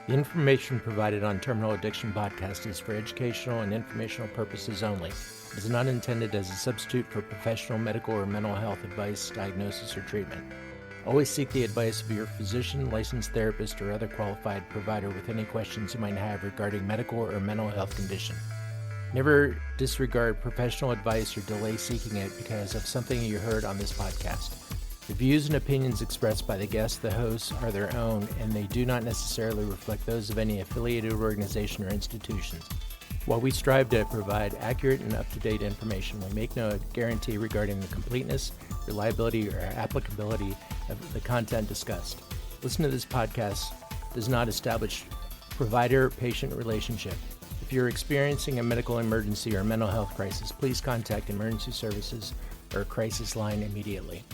The information provided on Terminal Addiction Podcast is for educational and informational purposes only. It is not intended as a substitute for professional medical or mental health advice, diagnosis, or treatment. Always seek the advice of your physician, licensed therapist, or other qualified provider with any questions you might have regarding medical or mental health condition. Never disregard professional advice or delay seeking it because of something you heard on this podcast. The views and opinions expressed by the guests, the hosts, are their own, and they do not necessarily reflect those of any affiliated organization or institutions. While we strive to provide accurate and up-to-date information, we make no guarantee regarding the completeness, reliability, or applicability of the content discussed. Listening to this podcast does not establish provider-patient relationship. If you're experiencing a medical emergency or mental health crisis, please contact emergency services or crisis line immediately.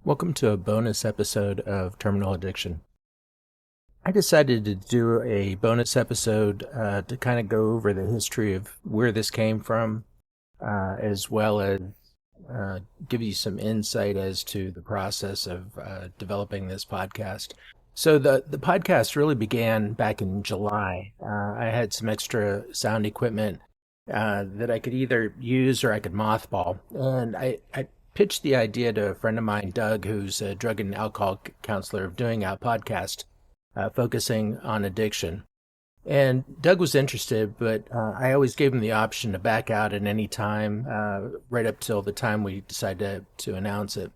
Welcome to a bonus episode of Terminal Addiction. I decided to do a bonus episode to kind of go over the history of where this came from, as well as give you some insight as to the process of developing this podcast. So the podcast really began back in July. I had some extra sound equipment that I could either use or I could mothball. And I pitched the idea to a friend of mine, Doug, who's a drug and alcohol counselor, of doing a podcast focusing on addiction. And Doug was interested, but I always gave him the option to back out at any time, right up till the time we decided to announce it.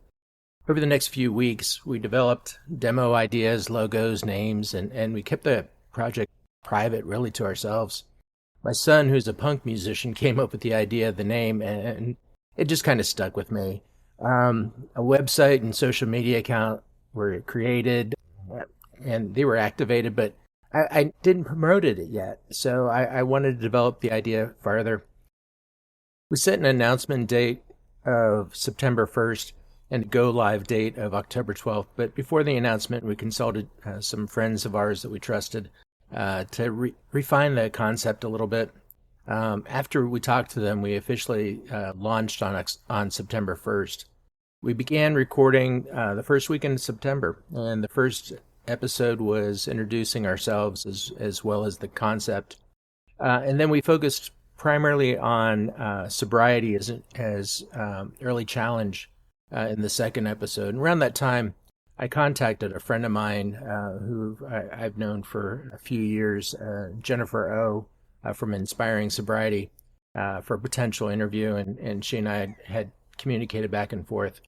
Over the next few weeks, we developed demo ideas, logos, names, and we kept the project private, really, to ourselves. My son, who's a punk musician, came up with the idea of the name, and it just kind of stuck with me. A website and social media account were created, and they were activated, but I didn't promote it yet, so I wanted to develop the idea farther. We set an announcement date of September 1st and a go-live date of October 12th, but before the announcement, we consulted some friends of ours that we trusted to refine the concept a little bit. After we talked to them, we officially launched on September 1st. We began recording the first weekend of September, and the first episode was introducing ourselves as well as the concept. And then we focused primarily on sobriety as early challenge in the second episode. And around that time, I contacted a friend of mine who I've known for a few years, Jennifer O., from Inspiring Sobriety, for a potential interview, and she and I had communicated back and forth.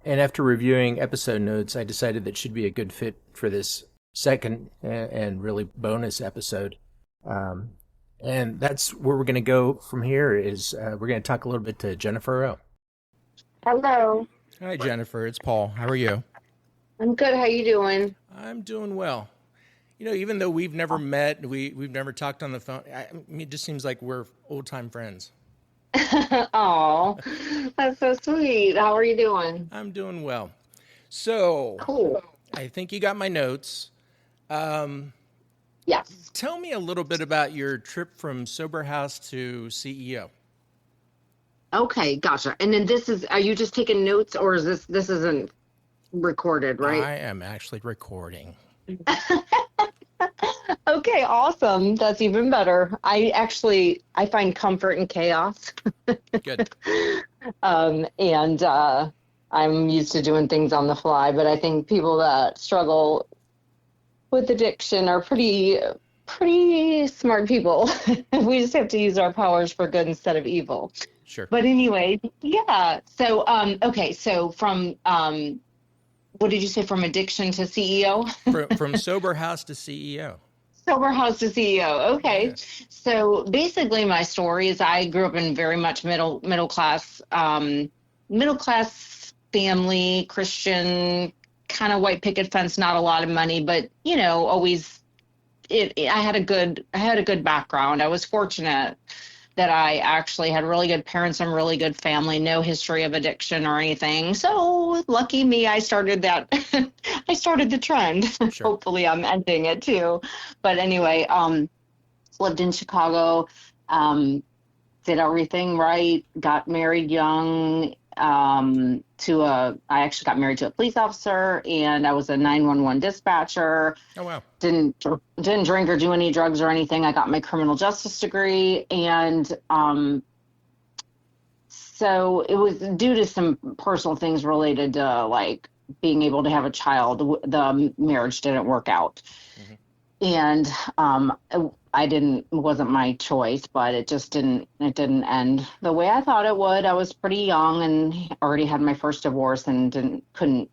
And after reviewing episode notes, I decided that she'd be a good fit for this second and really bonus episode. And that's where we're going to go from here. Is we're going to talk a little bit to Jennifer O. Hello. Hi, Jennifer. It's Paul. How are you? I'm good. How you doing? I'm doing well. You know, even though we've never met, we've never talked on the phone, I mean, it just seems like we're old-time friends. Oh, that's so sweet. How are you doing? I'm doing well. So, Cool. I think you got my notes. Yes. Tell me a little bit about your trip from sober house to CEO. Okay, gotcha. And then are you just taking notes, or is this isn't recorded, right? I am actually recording. Okay, awesome. That's even better. I find comfort in chaos. Good. And I'm used to doing things on the fly, but I think people that struggle with addiction are pretty smart people. We just have to use our powers for good instead of evil. Sure. But anyway, yeah. So, okay. So from, what did you say? From addiction to CEO? From sober house to CEO. Sober house to CEO. Okay. Yeah. So basically my story is I grew up in very much middle class family, Christian, kind of white picket fence, not a lot of money, but always I had a good background. I was fortunate that I actually had really good parents and really good family, no history of addiction or anything. So lucky me, I started that. I started the trend. Sure. Hopefully I'm ending it too. But anyway, lived in Chicago did everything right, got married young, I actually got married to a police officer, and I was a 911 dispatcher. Oh, wow. Didn't drink or do any drugs or anything. I got my criminal justice degree, and so it was due to some personal things related to like being able to have a child. The marriage didn't work out. Mm-hmm. And it wasn't my choice, but it didn't end the way I thought it would. I was pretty young and already had my first divorce and couldn't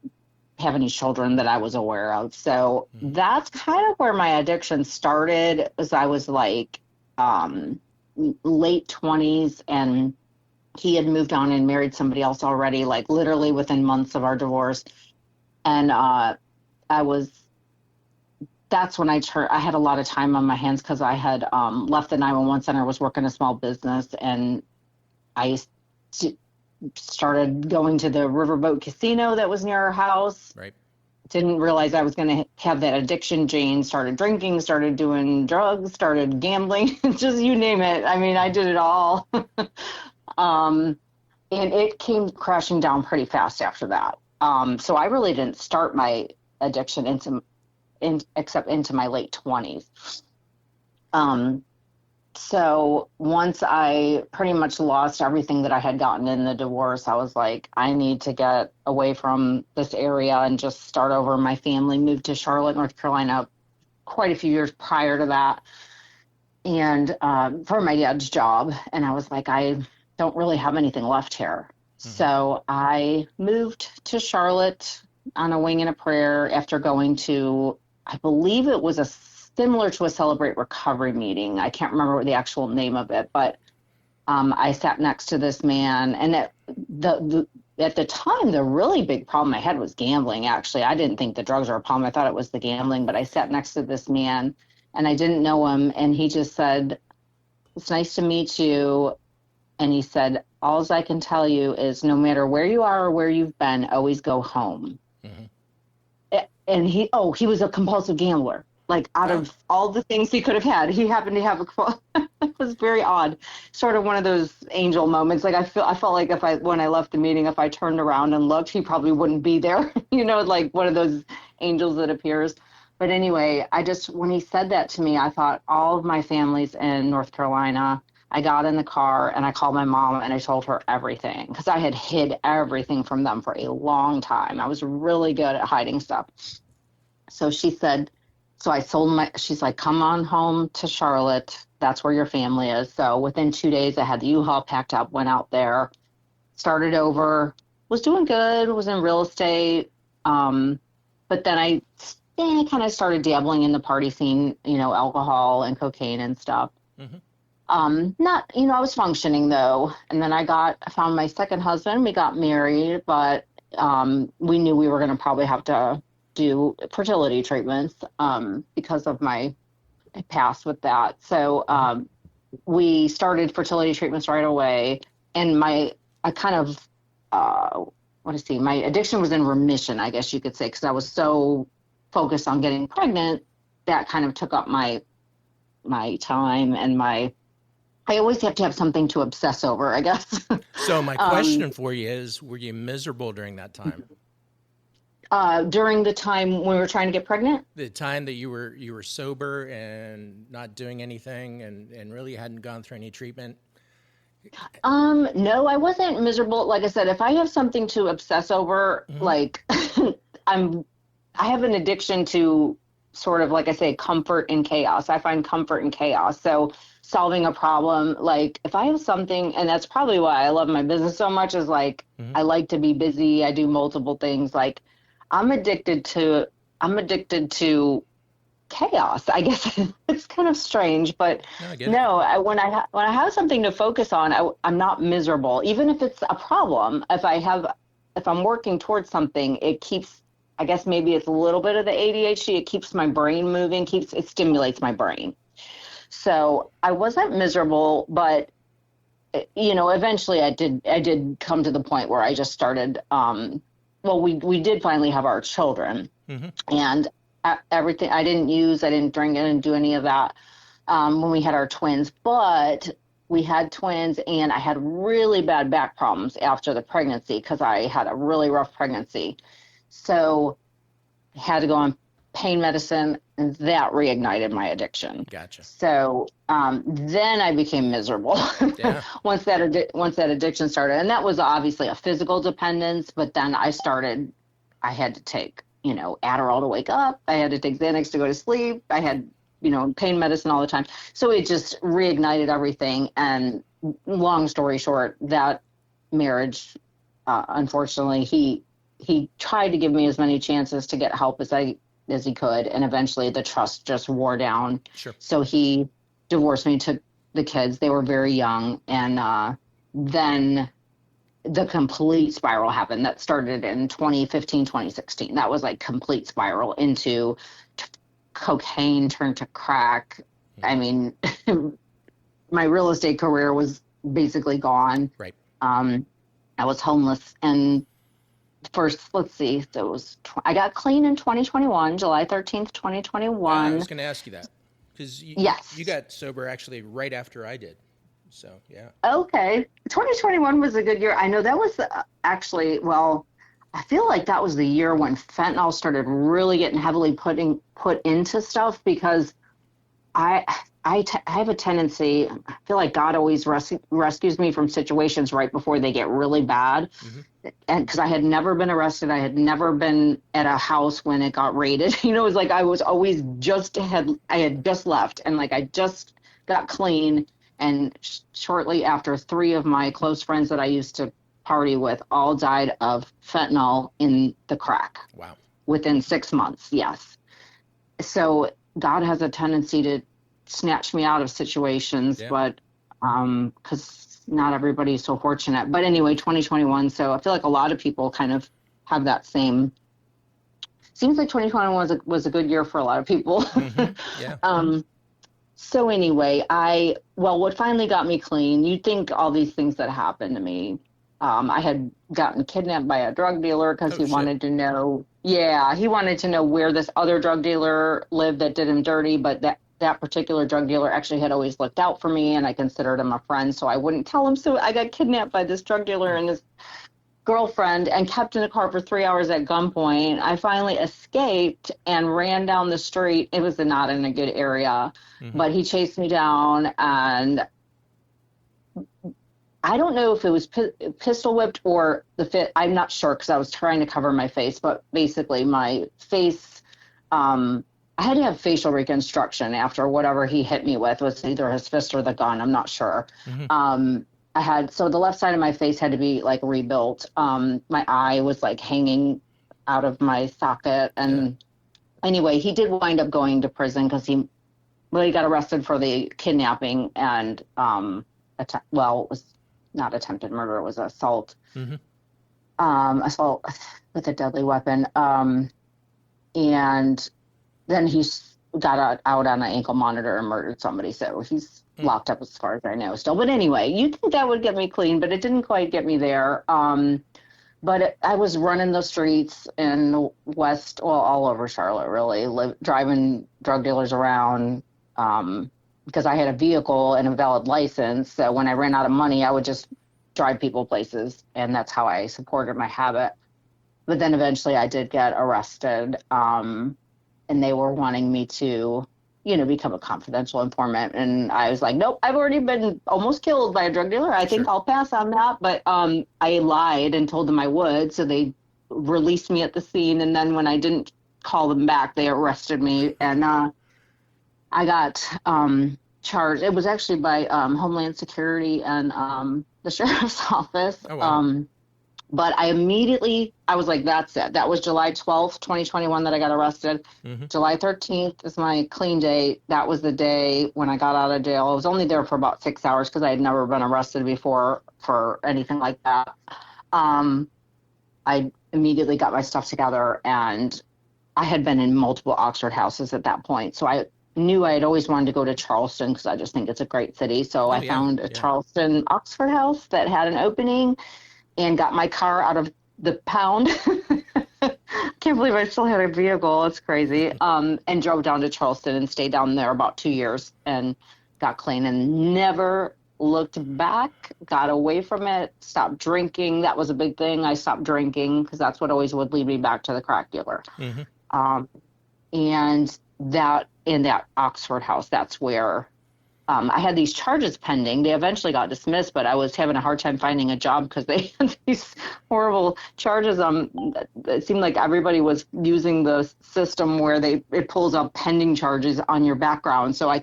have any children that I was aware of. So that's kind of where my addiction started, as I was like late 20s, and he had moved on and married somebody else already, like literally within months of our divorce. And that's when I had a lot of time on my hands, because I had left the 911 center, was working a small business, and I started going to the Riverboat Casino that was near our house. Right. Didn't realize I was going to have that addiction gene. Started drinking, started doing drugs, started gambling, just you name it. I mean, I did it all. And it came crashing down pretty fast after that. So I really didn't start my addiction except into my late 20s. So once I pretty much lost everything that I had gotten in the divorce, I was like, I need to get away from this area and just start over. My family moved to Charlotte, North Carolina, quite a few years prior to that, and for my dad's job. And I was like, I don't really have anything left here. Mm-hmm. So I moved to Charlotte on a wing and a prayer after going to, I believe it was similar to a Celebrate Recovery meeting. I can't remember the actual name of it, but I sat next to this man, and at the time, the really big problem I had was gambling. Actually, I didn't think the drugs were a problem. I thought it was the gambling, but I sat next to this man, and I didn't know him, and he just said, "It's nice to meet you." And he said, "All I can tell you is no matter where you are or where you've been, always go home." Mm-hmm. And he was a compulsive gambler. Like, out of all the things he could have had, he happened to have it was very odd. Sort of one of those angel moments. Like, I felt like when I left the meeting, if I turned around and looked, he probably wouldn't be there. Like one of those angels that appears. But anyway, when he said that to me, I thought all of my family's in North Carolina. I got in the car and I called my mom and I told her everything, because I had hid everything from them for a long time. I was really good at hiding stuff. So she said, she's like, come on home to Charlotte. That's where your family is. So within 2 days, I had the U-Haul packed up, went out there, started over, was doing good, was in real estate. But then I kind of started dabbling in the party scene, alcohol and cocaine and stuff. Mm-hmm. I was functioning though. And then I found my second husband. We got married, but we knew we were going to probably have to do fertility treatments because of my past with that. So we started fertility treatments right away. And my addiction was in remission, I guess you could say, because I was so focused on getting pregnant, that kind of took up my time and I always have to have something to obsess over, I guess. So my question for you is, were you miserable during that time? During the time when we were trying to get pregnant? The time that you were sober and not doing anything and really hadn't gone through any treatment? No, I wasn't miserable. Like I said, if I have something to obsess over, mm-hmm. like I have an addiction to sort of, like I say, comfort in chaos. I find comfort in chaos. So solving a problem, like if I have something, and that's probably why I love my business so much, is like, mm-hmm. I like to be busy. I do multiple things. Like I'm addicted to chaos. I guess it's kind of strange, but when I have something to focus on, I'm not miserable. Even if it's a problem, if I'm working towards something, it keeps, I guess maybe it's a little bit of the ADHD. It keeps my brain moving, it stimulates my brain. So I wasn't miserable, but eventually I did come to the point where I just started, we did finally have our children, mm-hmm. and everything, I didn't drink, I didn't do any of that when we had our twins, but we had twins, and I had really bad back problems after the pregnancy because I had a really rough pregnancy. So I had to go on pain medicine, and that reignited my addiction. Gotcha. So then I became miserable Yeah. once that addiction started. And that was obviously a physical dependence, but then I had to take, Adderall to wake up. I had to take Xanax to go to sleep. I had, pain medicine all the time. So it just reignited everything. And long story short, that marriage, unfortunately, he tried to give me as many chances to get help as he could, and eventually the trust just wore down. Sure. So he divorced me, took the kids. They were very young, and then the complete spiral happened. That started in 2015, 2016. That was like complete spiral into cocaine turned to crack. I mean, my real estate career was basically gone. Right. I was homeless, and first, let's see, I got clean in 2021, July 13th, 2021. I was going to ask you that because Yes. you got sober actually right after I did. So, yeah. Okay. 2021 was a good year. I know that was actually, well, I feel like that was the year when fentanyl started really getting heavily put into stuff, because I have a tendency, I feel like God always rescues me from situations right before they get really bad. Mm-hmm. And because I had never been arrested, I had never been at a house when it got raided. It was like I was always I had just left, and like I just got clean. And shortly after, 3 of my close friends that I used to party with all died of fentanyl in the crack. Wow. Within 6 months, yes. So God has a tendency to snatch me out of situations, yeah. But because not everybody's so fortunate. But anyway, 2021. So I feel like a lot of people kind of have that same. Seems like 2021 was a good year for a lot of people. Mm-hmm. Yeah. So anyway, what finally got me clean, you'd think all these things that happened to me. I had gotten kidnapped by a drug dealer because he wanted to know. Yeah, he wanted to know where this other drug dealer lived that did him dirty, but that particular drug dealer actually had always looked out for me, and I considered him a friend, so I wouldn't tell him. So I got kidnapped by this drug dealer and his girlfriend and kept in a car for 3 hours at gunpoint. I finally escaped and ran down the street. It was not in a good area, mm-hmm. But he chased me down, and I don't know if it was pistol whipped or the fit. I'm not sure because I was trying to cover my face, but basically my face, I had to have facial reconstruction after whatever he hit me with was either his fist or the gun. I'm not sure. Mm-hmm. So the left side of my face had to be like rebuilt. My eye was like hanging out of my socket. And anyway, he did wind up going to prison because he got arrested for the kidnapping and, it was not attempted murder. It was assault, mm-hmm. Assault with a deadly weapon. And then he got out on an ankle monitor and murdered somebody. So he's locked up as far as I know still. But anyway, you'd think that would get me clean, but it didn't quite get me there. But I was running the streets in all over Charlotte, really, driving drug dealers around because I had a vehicle and a valid license. So when I ran out of money, I would just drive people places, and that's how I supported my habit. But then eventually I did get arrested, and they were wanting me to become a confidential informant. And I was like, nope, I've already been almost killed by a drug dealer. I think I'll pass on that. But I lied and told them I would. So they released me at the scene. And then when I didn't call them back, they arrested me. And I got charged. It was actually by Homeland Security and the sheriff's office. Oh, wow. But I was like, that's it. That was July 12th, 2021 that I got arrested. Mm-hmm. July 13th is my clean date. That was the day when I got out of jail. I was only there for about 6 hours because I had never been arrested before for anything like that. I immediately got my stuff together, and I had been in multiple Oxford houses at that point. So I knew I had always wanted to go to Charleston because I just think it's a great city. So I found a Charleston Oxford house that had an opening, and got my car out of the pound. Can't believe I still had a vehicle. It's crazy. And drove down to Charleston and stayed down there about 2 years and got clean and never looked back, got away from it, stopped drinking. That was a big thing. I stopped drinking because that's what always would lead me back to the crack dealer. Mm-hmm. Um, and that in that Oxford house, that's where I had these charges pending. They eventually got dismissed, but I was having a hard time finding a job because they had these horrible charges. It seemed like everybody was using the system where it pulls up pending charges on your background. So I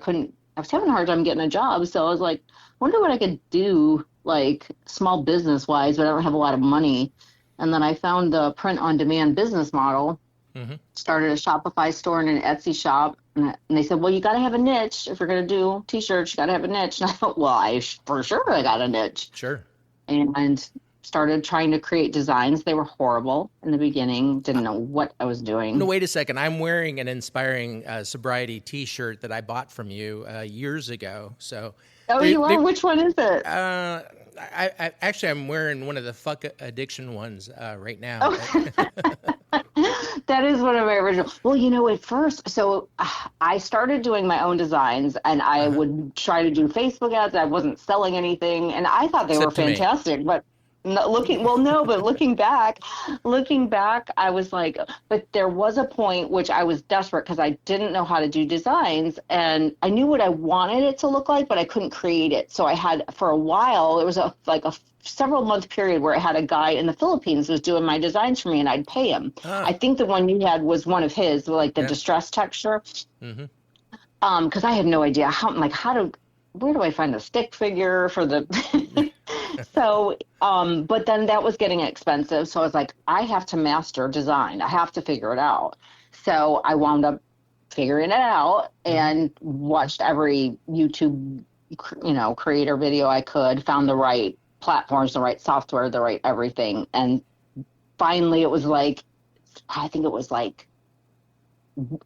was having a hard time getting a job. So I was like, wonder what I could do, like small business wise, but I don't have a lot of money. And then I found the print on demand business model, Mm-hmm. started a Shopify store and an Etsy shop. And they said, well, you got to have a niche. If you're going to do t-shirts, you got to have a niche. And I thought, well, for sure I got a niche. Sure. And started trying to create designs. They were horrible in the beginning. Didn't know what I was doing. No, wait a second. I'm wearing an Inspiring Sobriety T-shirt that I bought from you years ago. So, You are? Which one is it? Actually, I'm wearing one of the fuck addiction ones right now. Oh. That is one of my original. Well, at first, so I started doing my own designs, and I would try to do Facebook ads. I wasn't selling anything, and I thought they were fantastic. But looking back, I was like, but there was a point which I was desperate because I didn't know how to do designs, and I knew what I wanted it to look like, but I couldn't create it. So I had, for a while, it was a several month period where I had a guy in the Philippines who was doing my designs for me, and I'd pay him. I think the one you had was one of his, like the distress texture. Mm-hmm. Because I had no idea where do I find the stick figure for the so but then that was getting expensive, so I was like, I have to master design, I have to figure it out. So I wound up figuring it out and watched every YouTube creator video I could, found the right platforms, the right software, the right everything, and finally it was like, I think it was like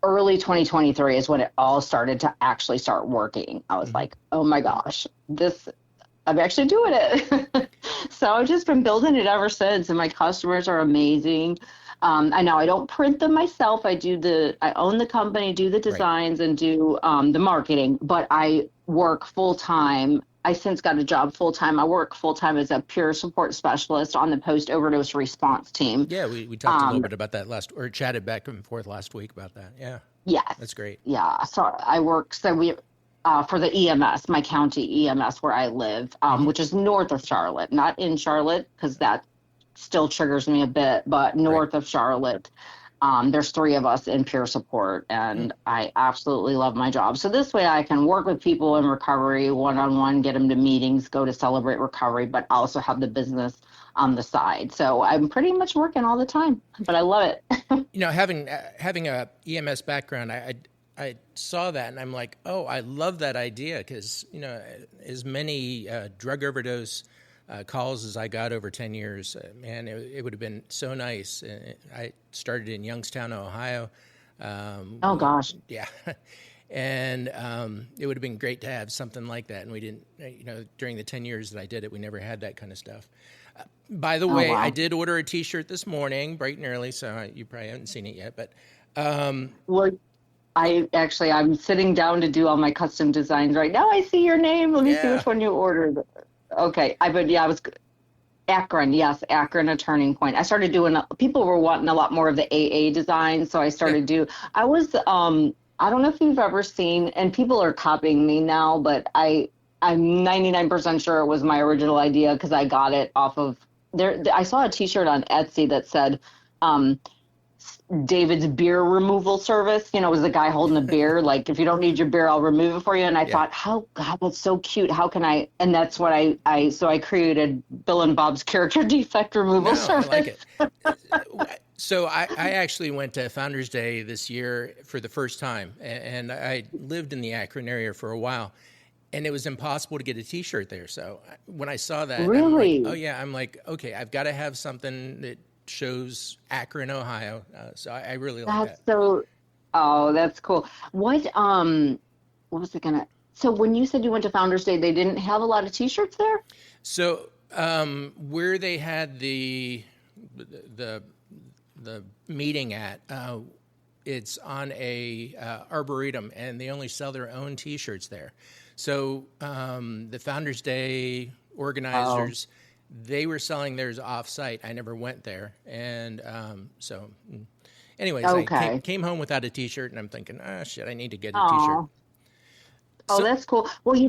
early 2023 is when it all started to actually start working. I was like, oh my gosh, I'm actually doing it. So I've just been building it ever since, and my customers are amazing. I know I don't print them myself. I own the company, do the designs, and do the marketing, but I work full time. I since got a job full time. I work full time as a peer support specialist on the post overdose response team. Yeah, we talked a little bit about that chatted back and forth last week about that. Yeah. Yes. That's great. Yeah. So I work, for the EMS, my county EMS where I live, which is north of Charlotte, not in Charlotte, because that still triggers me a bit, but north of Charlotte. There's 3 of us in peer support, and I absolutely love my job. So this way I can work with people in recovery one-on-one, get them to meetings, go to Celebrate Recovery, but also have the business on the side. So I'm pretty much working all the time, but I love it. Having a EMS background, I saw that and I'm like, oh, I love that idea because, as many drug overdose calls as I got over 10 years, man, it would have been so nice. I started in Youngstown, Ohio. Oh, gosh. Yeah. And it would have been great to have something like that. And we didn't, during the 10 years that I did it, we never had that kind of stuff. By the way, wow. I did order a T-shirt this morning, bright and early, so you probably haven't seen it yet. But well, I'm sitting down to do all my custom designs right now. I see your name. Let me see which one you ordered. Okay. I was Akron. Yes. Akron, a turning point. I started doing, people were wanting a lot more of the AA design. So I started I don't know if you've ever seen, and people are copying me now, but I'm 99% sure it was my original idea because I got it off of there. I saw a T-shirt on Etsy that said, David's beer removal service. It was the guy holding a beer. Like, if you don't need your beer, I'll remove it for you. And I thought, God, that's so cute. How can I? And that's what so I created Bill and Bob's character defect removal service. I like it. So I actually went to Founders Day this year for the first time. And I lived in the Akron area for a while. And it was impossible to get a T-shirt there. So when I saw that, really? I'm like, okay, I've got to have something that shows Akron, Ohio. So I really like that. That's cool. What was it gonna? So when you said you went to Founders Day, they didn't have a lot of T-shirts there? So where they had the meeting at, it's on a arboretum, and they only sell their own T-shirts there. So the Founders Day Oh, organizers, they were selling theirs off-site. I never went there, and anyways, I okay. came home without a T-shirt, and I'm thinking, ah, shit, I need to get a T-shirt. Oh, oh, So that's cool. Well, so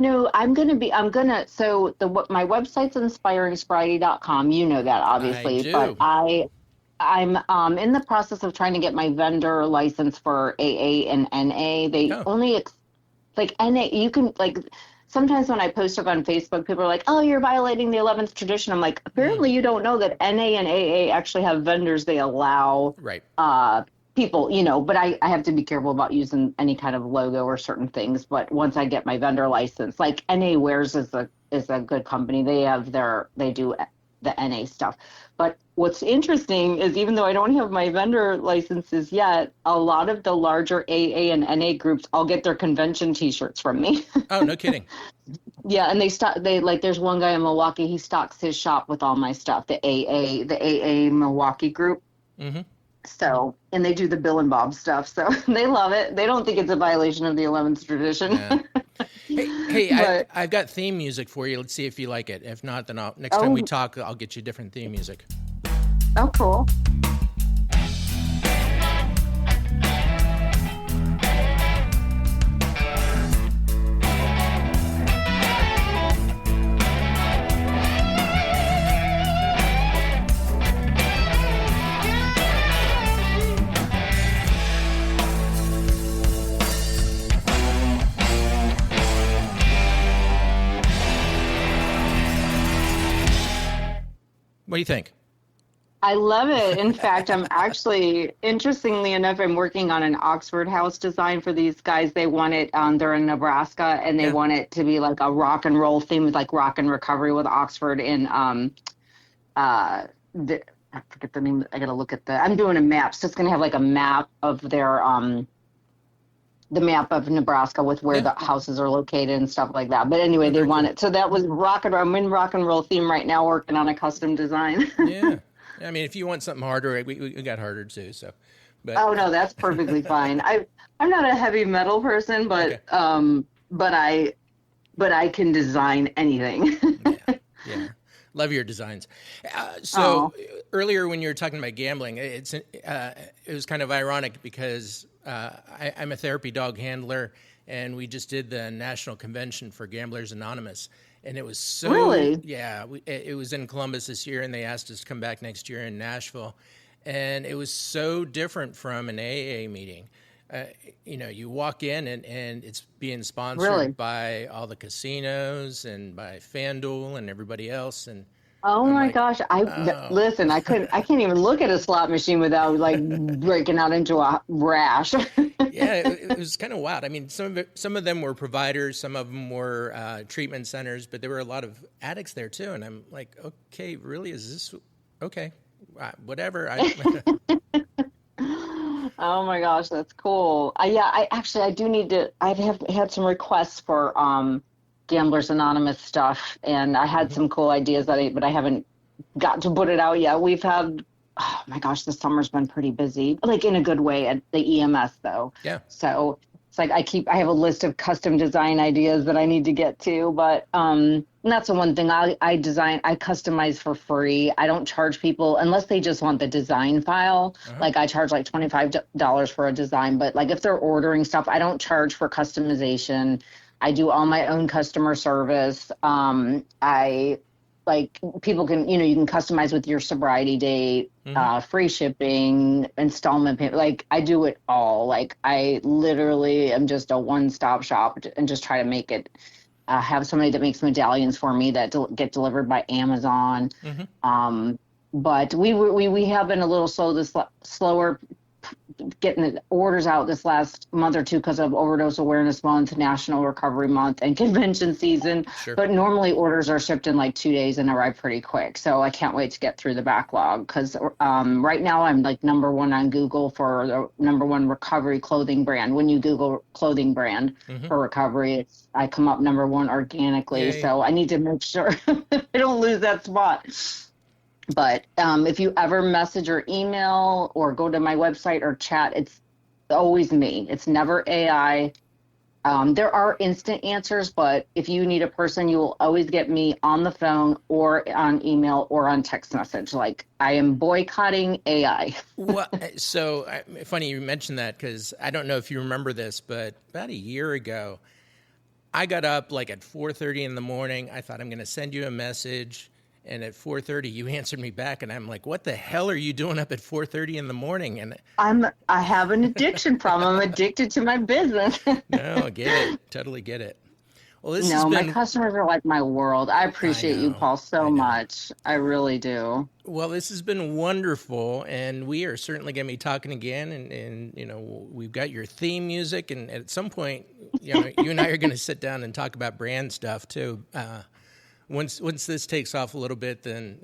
my website's inspiringsobriety.com. You know that I obviously, but do. I'm in the process of trying to get my vendor license for AA and NA. They Oh, only like NA, you can like sometimes when I post stuff on Facebook, people are like, "Oh, you're violating the 11th tradition." I'm like, apparently you don't know that NA and AA actually have vendors they allow right. people, but I have to be careful about using any kind of logo or certain things. But once I get my vendor license, like NA Wares is a good company. They do the NA stuff. But what's interesting is even though I don't have my vendor licenses yet, a lot of the larger AA and NA groups, I'll get their convention t-shirts from me. Oh, no kidding. Yeah, and they like there's one guy in Milwaukee, he stocks his shop with all my stuff, the AA Milwaukee group. Mm-hmm. So, and they do the Bill and Bob stuff. So they love it. They don't think it's a violation of the 11th tradition. Yeah. Hey, But, I've got theme music for you. Let's see if you like it. If not, then next time we oh, talk, I'll get you different theme music. oh, cool. What do you think? I love it. In fact, interestingly enough, I'm working on an Oxford house design for these guys. They want it, they're in Nebraska, and they Yeah. want it to be like a rock and roll theme with like rock and recovery with Oxford in uh, the, I forget the name. I gotta look at I'm doing a map. So it's gonna have like a map of the map of Nebraska with where Yeah. the houses are located and stuff like that. But anyway, Oh, they very want cool. it. So that was I'm in rock and roll theme right now, working on a custom design. Yeah. I mean, if you want something harder, we got harder too. So, but Oh no, that's perfectly fine. I'm not a heavy metal person, okay. but I can design anything. Yeah. Yeah. Love your designs. So Oh, earlier when you were talking about gambling, it was kind of ironic because I'm a therapy dog handler, and we just did the national convention for Gamblers Anonymous, and it was so really? yeah. It was in Columbus this year, and they asked us to come back next year in Nashville, and it was so different from an AA meeting. You walk in and it's being sponsored Really? by all the casinos and by FanDuel and everybody else. And Oh I'm my like, gosh. oh, Listen, I can't even look at a slot machine without like breaking out into a rash. yeah, it was kind of wild. I mean, some of them were providers, some of them were treatment centers, but there were a lot of addicts there too. And I'm like, okay, really? Is this okay? Whatever. Oh my gosh, that's cool. Yeah, I do need to. I have had some requests for Gamblers Anonymous stuff, and I had Mhm. some cool ideas but I haven't got to put it out yet. Oh my gosh, the summer's been pretty busy, like in a good way at the EMS though. Yeah. So it's like I have a list of custom design ideas that I need to get to, but and that's the one thing I customize for free. I don't charge people unless they just want the design file. Uh-huh. Like I charge like $25 for a design, but like if they're ordering stuff, I don't charge for customization. I do all my own customer service. I like people can, you can customize with your sobriety date, Hmm. free shipping, installment payment. Like I do it all. Like I literally am just a one-stop shop and just try to make it. Have somebody that makes medallions for me that get delivered by Amazon. Hmm. Um, but we have been a little slower getting the orders out this last month or two because of Overdose Awareness Month, National Recovery Month, and convention season. Sure. But normally orders are shipped in like 2 days and arrive pretty quick. So I can't wait to get through the backlog because right now I'm like number one on Google for the number one recovery clothing brand. When you Google clothing brand Hmm. for recovery, I come up number one organically. Yay. So I need to make sure I don't lose that spot. But if you ever message or email or go to my website or chat, it's always me. It's never AI. There are instant answers, but if you need a person, you will always get me on the phone or on email or on text message. Like, I am boycotting AI. Well, funny you mentioned that, because I don't know if you remember this, but about a year ago, I got up like at 4:30 in the morning. I thought, I'm going to send you a message. And at 4:30, you answered me back, and I'm like, "What the hell are you doing up at 4:30 in the morning?" And I have an addiction problem. I'm addicted to my business. no, I get it, totally get it. Well, this has No, my been. customers are like my world. I I appreciate you, know, Paul, I so know. much. I really do. Well, this has been wonderful, and we are certainly going to be talking again. And we've got your theme music, and at some point, you and I are going to sit down and talk about brand stuff too. Once this takes off a little bit, then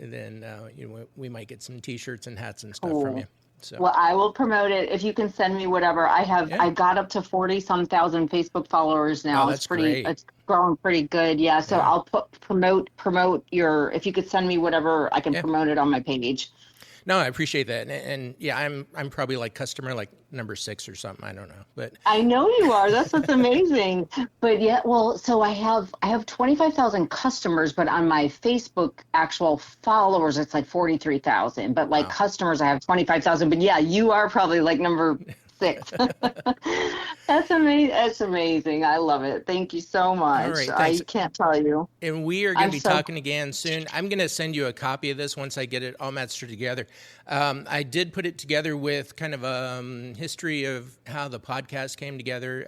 we might get some T-shirts and hats and stuff from Cool. you. So Well, I will promote it. If you can send me whatever. I yeah, got up to 40-some thousand Facebook followers oh, now. that's great. It's growing pretty good. Yeah. So Yeah, I'll promote your, if you could send me whatever, I can yeah. promote it on my page. No, I appreciate that, and yeah, I'm probably like customer like number 6 or something. I don't know, but I know you are. That's what's amazing. But yeah, well, so I have 25,000 customers, but on my Facebook actual followers, it's like 43,000. But like wow. customers, I have 25,000. But yeah, you are probably like number 6. That's amazing. That's amazing. I love it. Thank you so All much. right, I thanks. can't tell you. And we are going I'm to be so talking again soon. I'm going to send you a copy of this once I get it all mastered together. I did put it together with kind of a history of how the podcast came together.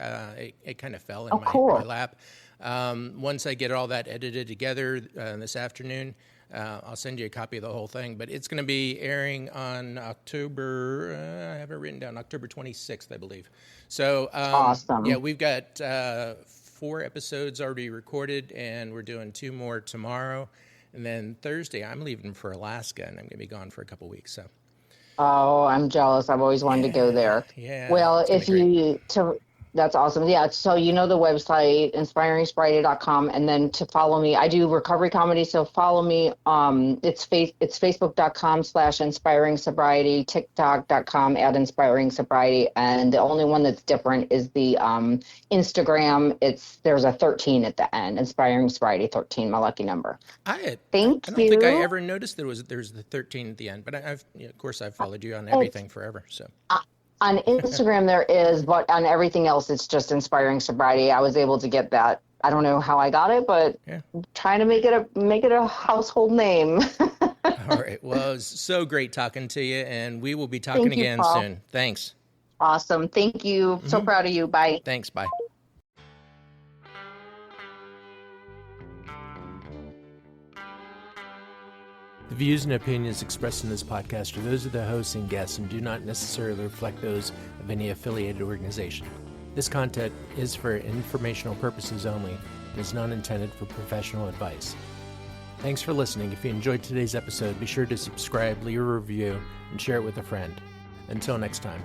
It kind of fell in my cool. lap. Once I get all that edited together this afternoon, I'll send you a copy of the whole thing. But it's going to be airing on October, I have it written down, October 26th, I believe. So, yeah, Awesome. we've got 4 episodes already recorded, and we're doing 2 more tomorrow. And then Thursday, I'm leaving for Alaska, and I'm going to be gone for a couple weeks. So, Oh, I'm jealous. I've always wanted to go yeah, there. yeah, Well, it's going to be great. that's awesome. Yeah, so you know the website, inspiringsobriety.com, and then to follow me, I do recovery comedy, so follow me. It's facebook.com/inspiring sobriety, tiktok.com @inspiring sobriety, and the only one that's different is the Instagram. There's a 13 at the end, inspiring sobriety 13, my lucky number. I Thank don't think I you. ever noticed there's the 13 at the end, but of course I've followed you on everything forever. So, On Instagram, there is, but on everything else, it's just Inspiring Sobriety. I was able to get that. I don't know how I got it, but yeah. trying to make it a household name. All right. Well, it was so great talking to you, and we will be talking Thank you, again Paul. soon. Thanks. Awesome. Thank you. So proud of you. Bye. Thanks. Bye. The views and opinions expressed in this podcast are those of the hosts and guests and do not necessarily reflect those of any affiliated organization. This content is for informational purposes only and is not intended for professional advice. Thanks for listening. If you enjoyed today's episode, be sure to subscribe, leave a review, and share it with a friend. Until next time.